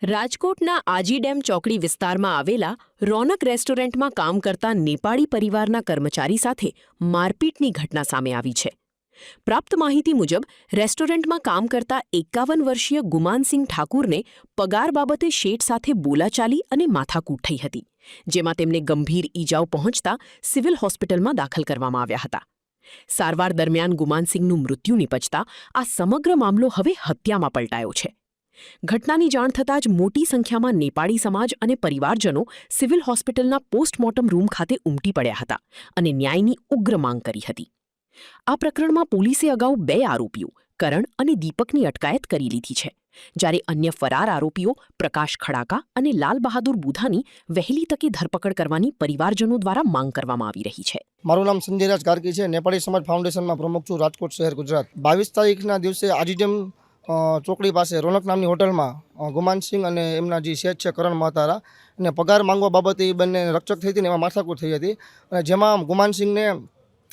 રાજકોટના આજી ડેમ ચોકડી વિસ્તારમાં આવેલા રોનક રેસ્ટોરન્ટમાં કામ કરતા નેપાળી પરિવારના કર્મચારી સાથે મારપીટની ઘટના સામે આવી છે. પ્રાપ્ત માહિતી મુજબ રેસ્ટોરન્ટમાં કામ કરતા 51 વર્ષીય ગુમાનસિંહ ઠાકુરને પગાર બાબતે શેઠ સાથે બોલાચાલી અને માથાકૂટ થઈ હતી, જેમાં તેમને ગંભીર ઈજાઓ પહોંચતા સિવિલ હોસ્પિટલમાં દાખલ કરવામાં આવ્યા હતા. સારવાર દરમિયાન ગુમાનસિંહનું મૃત્યુ નિપજતા આ સમગ્ર મામલો હવે હત્યામાં પલટાયો છે. ઘટનાની જાણ થતાં જ મોટી સંખ્યામાં નેપાળી સમાજ અને પરિવારજનો સિવિલ હોસ્પિટલના પોસ્ટમોર્ટમ રૂમ ખાતે ઉમટી પડ્યા હતા અને ન્યાયની ઉગ્ર માંગ કરી હતી. આ પ્રકરણમાં પોલીસે અગાઉ 2 આરોપીઓ કરણ અને દીપકની અટકાયત કરી લીધી છે, જ્યારે અન્ય ફરાર આરોપીઓ પ્રકાશ ખડાકા અને લાલ બહાદુર બુધાની વહેલી તકે ધરપકડ કરવાની પરિવારજનો દ્વારા માંગ કરવામાં આવી રહી છે. મારું નામ સંજયરાજ ગાર્કી છે. નેપાળી સમાજ ફાઉન્ડેશનમાં પ્રમુખ છું, રાજકોટ શહેર, ગુજરાત. 22 તારીખના દિવસે આજી ડેમ ચોકડી પાસે રોનક નામની હોટલમાં ગુમાનસિંહ અને એમના જે શેઠ છે કરણ મહાતારા અને પગાર માંગવા બાબતે એ બંને રકચક થઈ હતી ને એમાં માથાકૂટ થઈ હતી, અને જેમાં ગુમાનસિંહને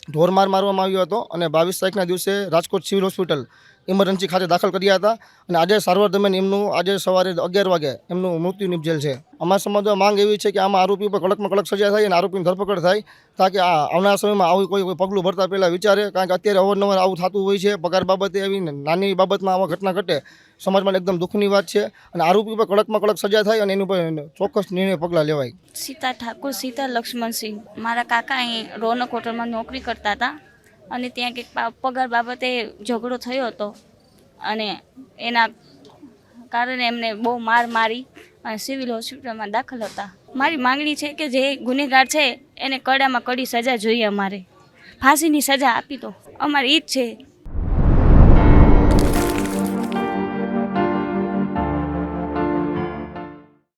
ઢોરમાર મારવામાં આવ્યો હતો અને 22 તારીખના દિવસે રાજકોટ સિવિલ હોસ્પિટલ ઇમરજન્સી ખાતે દાખલ કર્યા હતા અને આજે સારવાર દરમિયાન એમનું આજે સવારે 11 વાગે એમનું મૃત્યુ નિપજેલ છે. અમારા સમાજમાં માંગ એવી છે કે આમાં આરોપી ઉપર કડકમાં કડક સજા થાય અને આરોપીની ધરપકડ થાય, તાકે આવનારા સમયમાં આવું કોઈ પગલું ભરતા પહેલાં વિચારે, કારણ કે અત્યારે અવારનવાર આવું થતું હોય છે. પગાર બાબતે એવી નાની બાબતમાં આવા ઘટના ઘટે સમાજમાં એકદમ દુઃખની વાત છે અને આરોપી ઉપર કડકમાં કડક સજા થાય અને એની ઉપર ચોક્કસ નિર્ણય પગલાં લેવાય. સીતા ઠાકુર, સીતા લક્ષ્મણસિંહ. મારા કાકા અહીં રોનક હોટલમાં નોકરી કરતા હતા અને ત્યાં કંઈક પગાર બાબતે ઝઘડો થયો હતો અને એના કારણે એમને બહુ મારી અને સિવિલ હોસ્પિટલમાં દાખલ હતા. મારી માંગણી છે કે જે ગુનેગાર છે એને કડામાં કડી સજા જોઈએ. અમારે ફાંસીની સજા આપી દો. અમારી ઈજ છે